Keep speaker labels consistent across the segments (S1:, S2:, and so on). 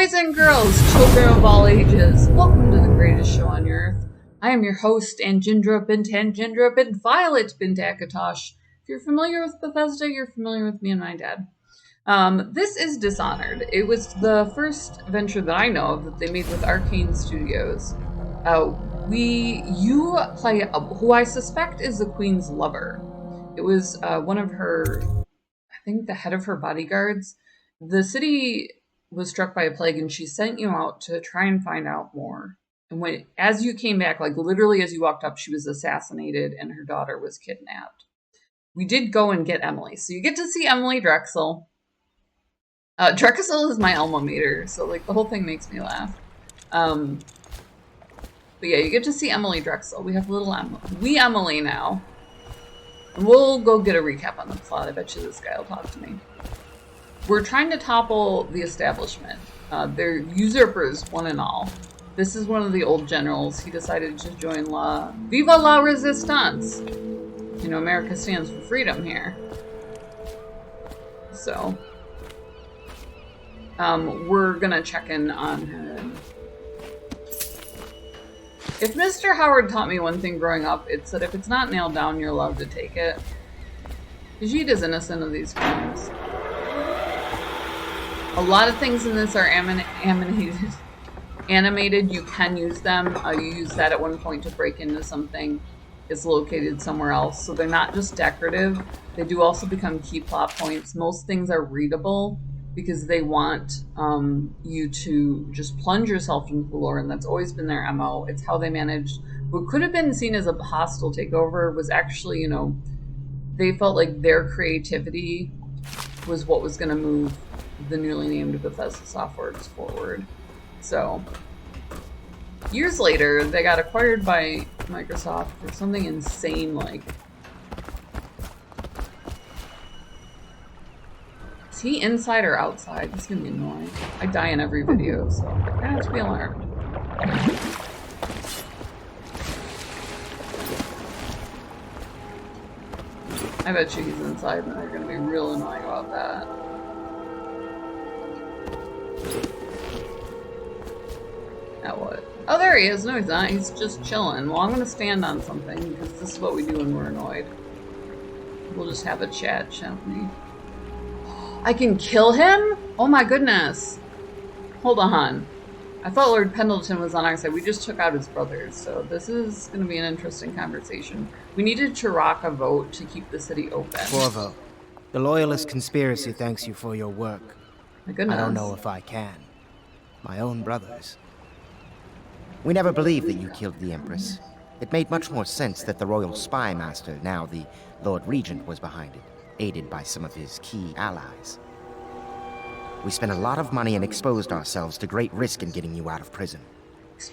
S1: Boys and girls, children of all ages, welcome to the greatest show on earth. I am your host, Anjindra bint Anjindra bint Violet bint Akatosh. If you're familiar with Bethesda, you're familiar with me and my dad. This is Dishonored. It was the first venture that I know of that they made with Arcane Studios. You play who I suspect is the Queen's lover. It was one of her, I think the head of her bodyguards. The city was struck by a plague and she sent you out to try and find out more. And as you came back, like literally as you walked up, she was assassinated and her daughter was kidnapped. We did go and get Emily. So you get to see Emily Drexel. Drexel is my alma mater, so like the whole thing makes me laugh. But yeah, you get to see Emily Drexel. We have little Emily now. And we'll go get a recap on the plot. I bet you this guy will talk to me. We're trying to topple the establishment. They're usurpers, one and all. This is one of the old generals. He decided to join Viva la Resistance. You know, America stands for freedom here. So, we're gonna check in on him. If Mr. Howard taught me one thing growing up, it's that if it's not nailed down, you're allowed to take it. Vijit is innocent of these crimes. A lot of things in this are animated. You can use them. You use that at one point to break into something. It's located somewhere else. So they're not just decorative. They do also become key plot points. Most things are readable because they want you to just plunge yourself into the lore, and that's always been their MO. It's how they managed what could have been seen as a hostile takeover was actually, you know, they felt like their creativity was what was going to move the newly named Bethesda Softworks forward. So, years later, they got acquired by Microsoft for something insane like... Is he inside or outside? This is going to be annoying. I die in every video, so I have to be alarmed. I bet you he's inside and they're going to be real annoying about that. Now what? Oh, there he is. No, he's not. He's just chilling. Well, I'm going to stand on something because this is what we do when we're annoyed. We'll just have a chat, shan't we? I can kill him? Oh my goodness. Hold on. I thought Lord Pendleton was on our side. We just took out his brothers, so this is going to be an interesting conversation. We needed to rock a vote to keep the city open.
S2: Corvo, the Loyalist Conspiracy thanks you for your work.
S1: My goodness.
S2: I don't know if I can. My own brothers. We never believed that you killed the Empress. It made much more sense that the Royal Spy Master, now the Lord Regent, was behind it, aided by some of his key allies. We spent a lot of money and exposed ourselves to great risk in getting you out of prison.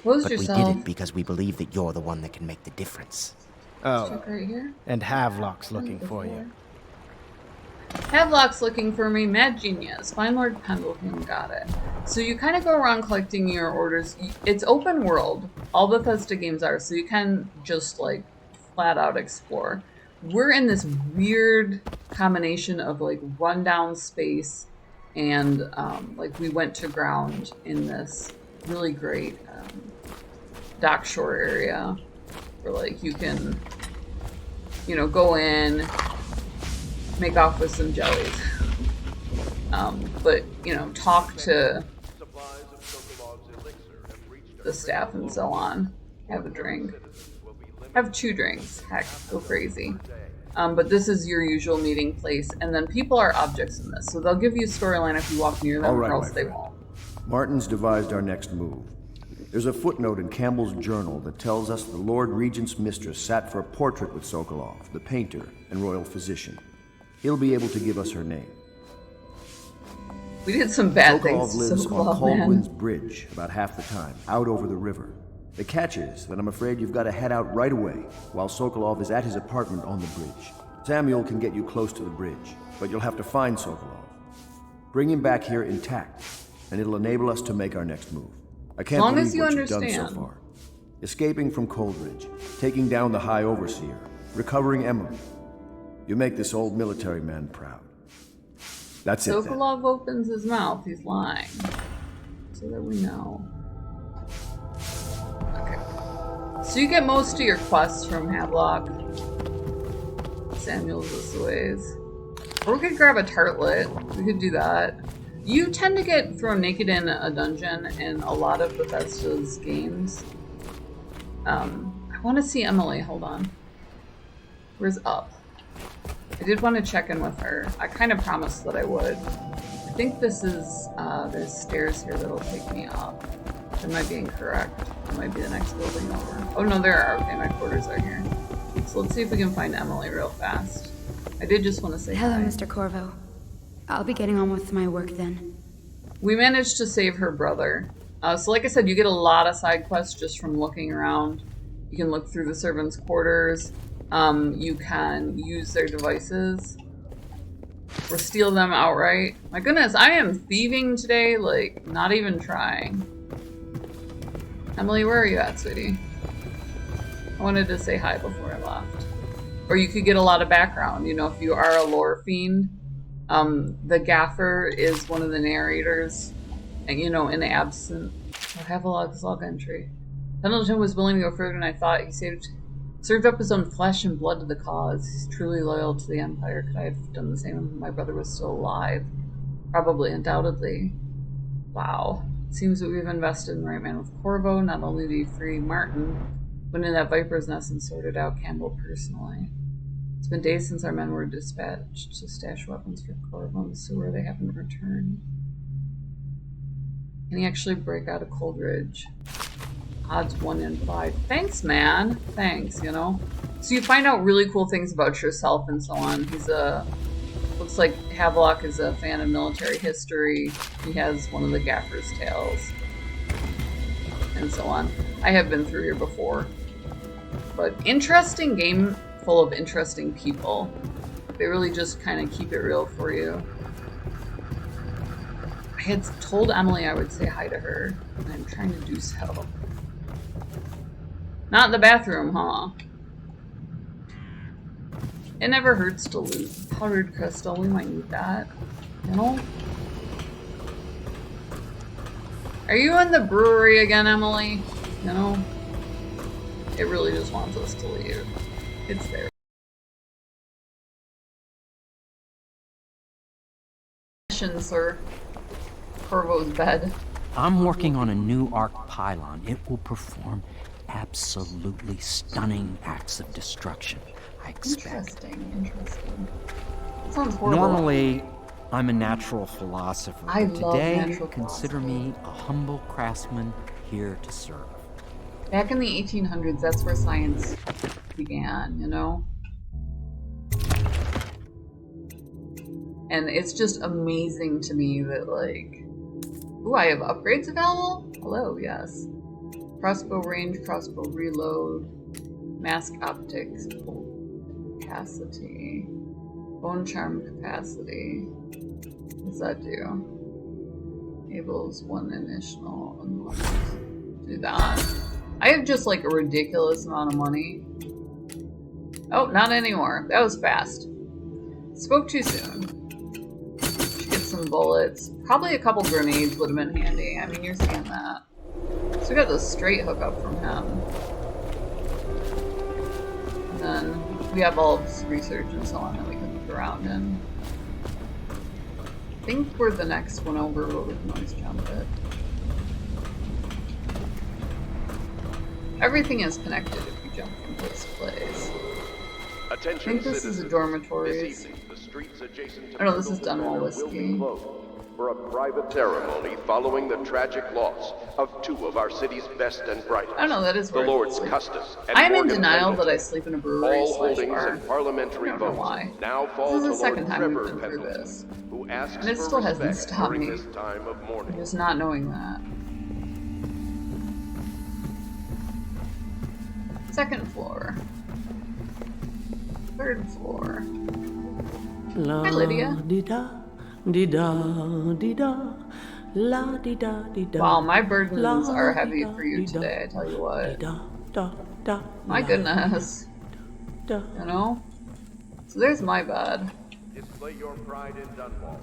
S1: But yourself.
S2: We did it because we believe that you're the one that can make the difference.
S1: Oh, right here.
S2: And Havelock's looking for you.
S1: Havelock's looking for me. Mad genius. Find Lord Pendleton. Got it. So you kind of go around collecting your orders. It's open world. All Bethesda games are, so you can just like flat out explore. We're in this weird combination of like rundown space and like we went to ground in this really great dock shore area where like you can, you know, go in, make off with some jellies, but you know, talk to the staff and so on. Have a drink. Have 2 drinks. Heck, go crazy. But this is your usual meeting place, and then people are objects in this, so they'll give you a storyline if you walk near them, or else they won't.
S3: Martin's devised our next move. There's a footnote in Campbell's journal that tells us the Lord Regent's mistress sat for a portrait with Sokolov, the painter and royal physician. He'll be able to give us her name.
S1: We did some bad
S3: Sokolov
S1: things.
S3: lives
S1: Sokolov,
S3: on Caldwin's Bridge about half the time, out over the river. The catch is that I'm afraid you've got to head out right away, while Sokolov is at his apartment on the bridge. Samuel can get you close to the bridge, but you'll have to find Sokolov. Bring him back here intact, and it'll enable us to make our next move. I can't believe what you've done so far. Escaping from Coldridge, taking down the High Overseer, recovering Emily. You make this old military man proud. That's it.
S1: Sokolov opens his mouth. He's lying. so that we know. Okay. So you get most of your quests from Havelock. Samuel's this ways. Or we could grab a tartlet. We could do that. You tend to get thrown naked in a dungeon in a lot of Bethesda's games. I want to see Emily. Hold on. Where's Up? I did want to check in with her. I kind of promised that I would. I think this is, there's stairs here that'll take me up. That might be incorrect. It might be the next building over. Oh no, there are. Okay, my quarters are here. So let's see if we can find Emily real fast. I did just want to say
S4: Hello,
S1: hi.
S4: Mr. Corvo. I'll be getting on with my work then.
S1: We managed to save her brother. So like I said, you get a lot of side quests just from looking around. You can look through the servants' quarters. You can use their devices. Or steal them outright. My goodness, I am thieving today, like, not even trying. Emily, where are you at, sweetie? I wanted to say hi before I left. Or you could get a lot of background, you know, if you are a lore fiend. The gaffer is one of the narrators, and you know, in absent. I have a log entry. Pendleton was willing to go further than I thought. He served up his own flesh and blood to the cause. He's truly loyal to the Empire. Could I have done the same if my brother was still alive? Probably, undoubtedly. Wow. It seems that we've invested in the right man with Corvo. Not only did he free Martin, went in that viper's nest and sorted out Campbell personally. It's been days since our men were dispatched to stash weapons for Corvo in the sewer. They haven't returned. Can he actually break out of Coldridge? Odds 1 in 5. Thanks, man. Thanks, you know? So you find out really cool things about yourself and so on. He's a... Looks like Havelock is a fan of military history. He has one of the Gaffer's tales. And so on. I have been through here before. But interesting game full of interesting people. They really just kind of keep it real for you. I had told Emily I would say hi to her, and I'm trying to do so. Not in the bathroom, huh? It never hurts to loot. Powdered crystal, we might need that. You know? Are you in the brewery again, Emily? You know? It really just wants us to leave. It's there. Mission, sir. Corvo's bed.
S5: I'm working on a new arc pylon. It will perform absolutely stunning acts of destruction, I expect.
S1: Interesting. Sounds horrible.
S5: Normally, I'm a natural philosopher,
S1: I
S5: but
S1: love
S5: today,
S1: natural
S5: consider me a humble craftsman here to serve.
S1: Back in the 1800s, that's where science began, you know? And it's just amazing to me that, like... Ooh, I have upgrades available? Hello, yes. Crossbow range, crossbow reload, mask optics, capacity, bone charm capacity. What does that do? Enables one initial unlocked. Do that. I have just like a ridiculous amount of money. Oh, not anymore. That was fast. Spoke too soon. Should get some bullets. Probably a couple grenades would have been handy. I mean, you're seeing that. So we got the straight hookup from him. And then we have all of this research and so on that we can look around in. I think we're the next one over, but we can always jump it. Everything is connected if you jump from place to place. I think this is a dormitory. Oh no, this is Dunwall Whiskey.
S6: For a private ceremony following the tragic loss of two of our city's best and brightest.
S1: Oh no, that is
S6: the
S1: where
S6: Lords Custis and
S1: I am in
S6: Morgan
S1: denial
S6: Pendleton.
S1: that I sleep in a brewery
S6: All
S1: slash
S6: holdings
S1: bar.
S6: and parliamentary
S1: I don't know
S6: votes
S1: why.
S6: now fall
S1: This is
S6: to
S1: the second
S6: Lord
S1: time we've
S6: Trevor
S1: been through
S6: Pendleton,
S1: this.
S6: who asks
S1: And it
S6: for
S1: still hasn't
S6: respect
S1: stopped
S6: during
S1: me.
S6: this time of mourning.
S1: Just not knowing that. Second floor. Third floor. Hi, Lydia. Wow, my burdens are heavy for you today, I tell you what. My goodness. You know? So there's my bed.
S6: Display your pride in Dunwall.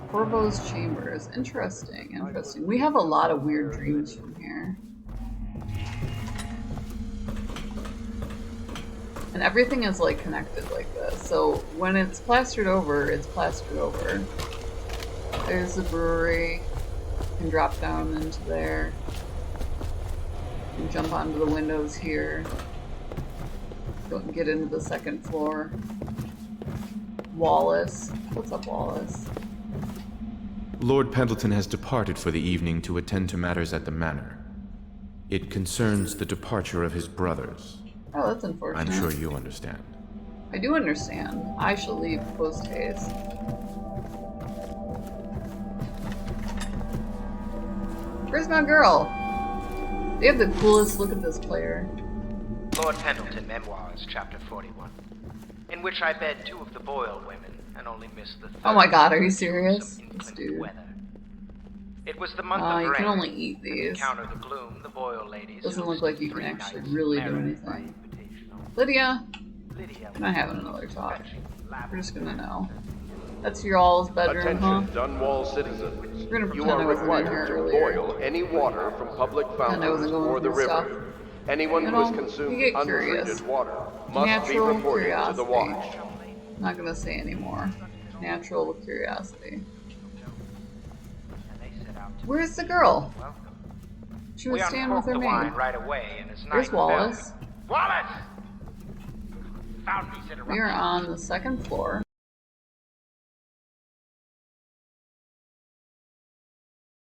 S1: Corvo's Chambers. Interesting, interesting. We have a lot of weird dreams from here. And everything is like connected like this. So when it's plastered over, it's plastered over. There's the brewery. You can drop down into there. You can jump onto the windows here. Go and get into the second floor. Wallace. What's up, Wallace?
S7: Lord Pendleton has departed for the evening to attend to matters at the manor. It concerns the departure of his brothers.
S1: Oh, that's unfortunate.
S7: I'm sure you understand.
S1: I do understand. I shall leave post haste. Where's my girl? They have the coolest look at this player.
S8: Lord Pendleton Memoirs, Chapter 41, in which I bed 2 of the Boyle women and only missed the 3rd.
S1: Oh my god, are you serious? This dude.
S8: Weather. It was the month of
S1: You
S8: rain.
S1: can only eat these.
S8: To counter the gloom, the Boyle ladies
S1: Doesn't look like you can
S8: 3
S1: actually
S8: nights
S1: really do
S8: married by
S1: anything.
S8: invitation.
S1: Lydia,
S8: Lydia
S1: I'm not having another talk. We're just gonna know. That's your all's bedroom, huh?
S6: Attention, Dunwall citizens.
S1: We're gonna
S6: You
S1: pretend I
S6: are
S1: wasn't in here
S6: required to
S1: earlier.
S6: boil any water from public
S1: Pretend I
S6: fountains
S1: wasn't going
S6: or the
S1: through stuff.
S6: river. Anyone
S1: You
S6: who has
S1: know,
S6: consumed
S1: you get curious.
S6: untreated water must
S1: Natural
S6: be reported
S1: curiosity.
S6: to the watch.
S1: I'm not gonna say anymore. Natural curiosity.
S8: And they set out to
S1: Where's the girl?
S8: welcome.
S1: She
S8: We
S1: was staying with
S8: uncorked
S1: her
S8: the
S1: maid.
S8: wine right away, and it's
S1: Where's
S8: night
S1: Wallace?
S8: fell. Wallace! Found these
S1: We are
S8: interruptions.
S1: on the second floor.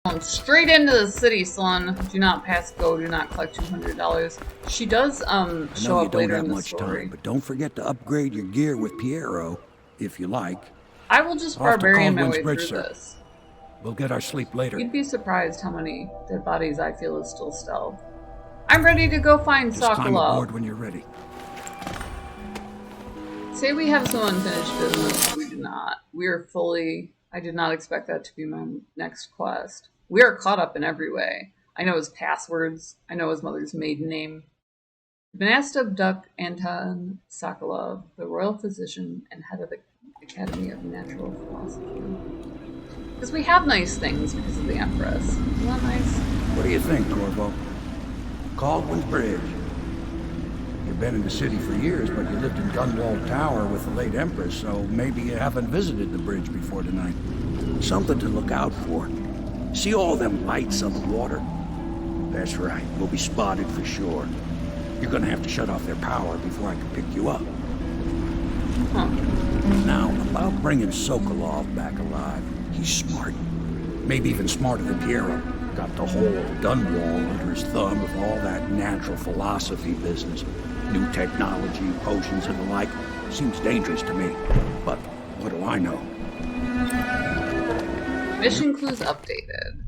S1: Going straight into the city, son. Do not pass go. Do not collect $200. She does
S9: I know
S1: show
S9: you
S1: up
S9: don't
S1: later
S9: have
S1: in the
S9: much
S1: story.
S9: time, but don't forget to upgrade your gear with Piero, if you like.
S1: I will just
S9: Off to
S1: barbarian my
S9: Caldwell's
S1: way
S9: Bridge,
S1: through
S9: sir.
S1: this.
S9: We'll get our sleep later.
S1: You'd be surprised how many dead bodies I feel is still stealth. I'm ready to go find
S9: Just climb aboard
S1: Sokolov.
S9: when you're ready.
S1: Say we have some unfinished business. We do not. We are fully... I did not expect that to be my next quest. We are caught up in every way. I know his passwords. I know his mother's maiden name. I've been asked to abduct Anton Sokolov, the royal physician and head of the Academy of Natural Philosophy. Because we have nice things because of the Empress. Isn't that nice?
S9: What do you think, Corvo? Caldwell's Bridge. You've been in the city for years, but you lived in Gunwall Tower with the late Empress, so maybe you haven't visited the bridge before tonight. Something to look out for. See all them lights on the water? That's right, we'll be spotted for sure. You're gonna have to shut off their power before I can pick you up.
S1: Huh.
S9: Now, about bringing Sokolov back alive, he's smart. Maybe even smarter than Piero. Got the whole Dunwall under his thumb with all that natural philosophy business. New technology, potions and the like. Seems dangerous to me. But what do I know?
S1: Mission clues updated.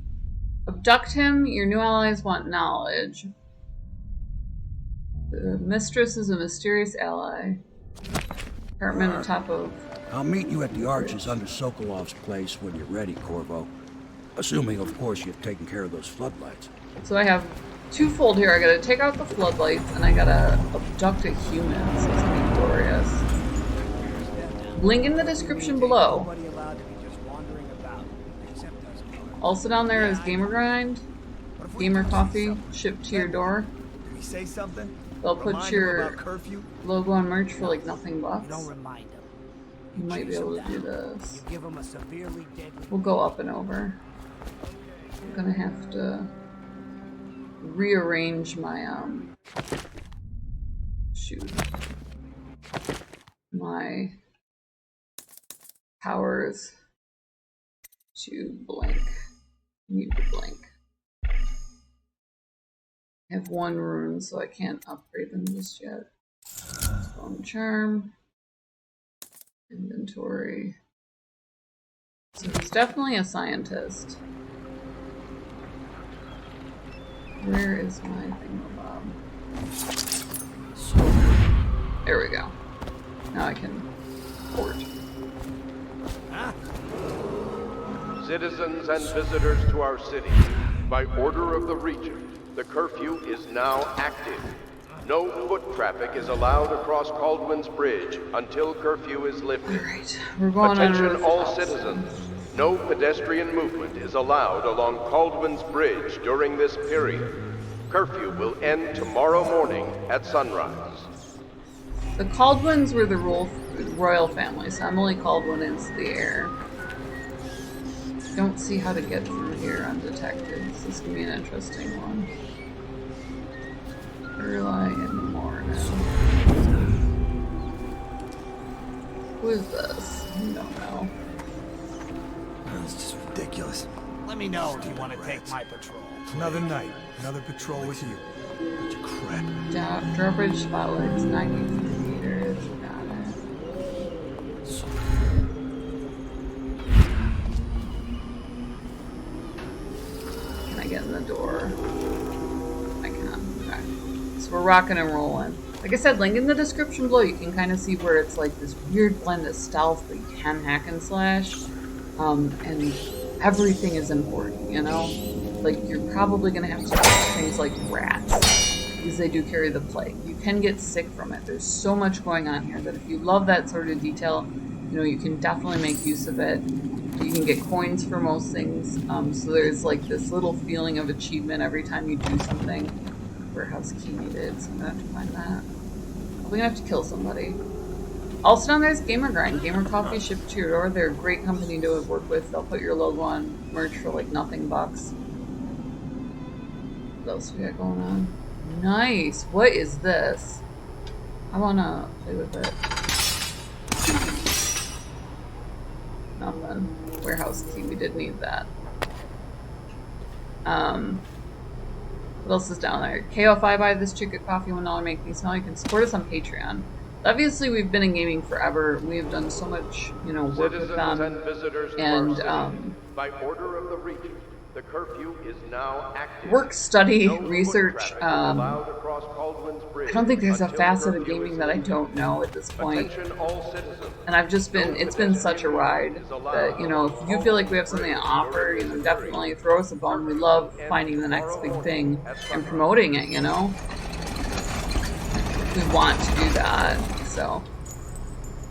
S1: Abduct him. Your new allies want knowledge. The mistress is a mysterious ally. Apartment on top of...
S9: I'll meet you at the arches under Sokolov's place when you're ready, Corvo. Assuming, of course, you've taken care of those floodlights.
S1: So I have twofold here. I gotta take out the floodlights and I gotta abduct a human. So it's gonna be glorious. Link in the description below. Also down there is Gamer Grind, Gamer Coffee, shipped to your door.
S10: Did we say something?
S1: They'll put
S10: Remind
S1: your
S10: them about curfew?
S1: logo on merch for like nothing bucks.
S10: Don't remind them.
S1: You might be able to do this.
S10: You give them a severely deadly.
S1: We'll go up and over. I'm gonna have to rearrange my my powers to blank. Need to blank. I have one rune, so I can't upgrade them just yet. Bone charm. Inventory. So he's definitely a scientist. Where is my thingamabob? There we go. Now I can port.
S6: Citizens and visitors to our city, by order of the Regent, the curfew is now active. No foot traffic is allowed across Caldwell's Bridge until curfew is lifted.
S1: Alright, we're going on
S6: Attention
S1: Earth
S6: all
S1: House.
S6: citizens. No pedestrian movement is allowed along Caldwell's Bridge during this period. Curfew will end tomorrow morning at sunrise.
S1: The Caldwins were the royal family, so Emily Caldwin is the heir. Don't see how to get through here undetected, so this is going to be an interesting one. Early in the morning. Who is this? I don't know.
S10: That's just ridiculous. Let me know if you want to take my patrol. Another night, another patrol with you. Bunch of crap.
S1: Drawbridge spotlights, 93 meters. Got it. Can I get in the door? I can. Okay. So we're rocking and rolling. Like I said, link in the description below. You can kind of see where it's like this weird blend of stealth, but you can hack and slash. And everything is important, you know? Like, you're probably going to have to do things like rats, because they do carry the plague. You can get sick from it. There's so much going on here that if you love that sort of detail, you know, you can definitely make use of it. You can get coins for most things. So there's like this little feeling of achievement every time you do something. Warehouse key needed, so I'm going to have to find that. We're going to have to kill somebody. Also down there is Gamer Grind. Gamer Coffee shipped to your door. They're a great company to work with. They'll put your logo on merch for like nothing bucks. What else we got going on? Nice. What is this? I want to play with it. Nothing. Warehouse key. We did need that. What else is down there? KO if I buy this chick at coffee $1 make me smell. You can support us on Patreon. Obviously, we've been in gaming forever. We have done so much, you know, work with them. And
S6: by order of the Regent, the curfew is now active.
S1: Work, study, research. I don't think there's a facet of gaming that I don't know at this point. And I've just been, it's been such a ride that, you know, if you feel like we have something to offer, you know, definitely throw us a bone. We love finding the next big thing and promoting it, you know. We want to do that. So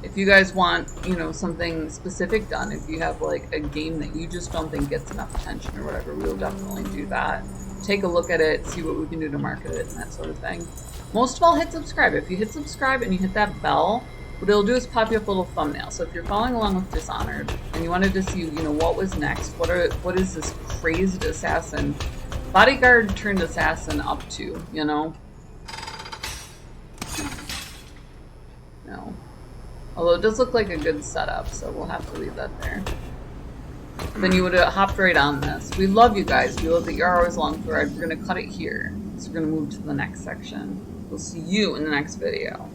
S1: if you guys want, you know, something specific done, if you have like a game that you just don't think gets enough attention or whatever, we'll definitely do that. Take a look at it, see what we can do to market it and that sort of thing. Most of all, hit subscribe. If you hit subscribe and you hit that bell, what it'll do is pop you up a little thumbnail. So if you're following along with Dishonored and you wanted to see, you know, what was next, what is this crazed assassin, bodyguard turned assassin up to, you know? No. Although it does look like a good setup, so we'll have to leave that there. Then you would have hopped right on this. We love you guys. We love that you're always along for the ride. We're going to cut it here. So we're going to move to the next section. We'll see you in the next video.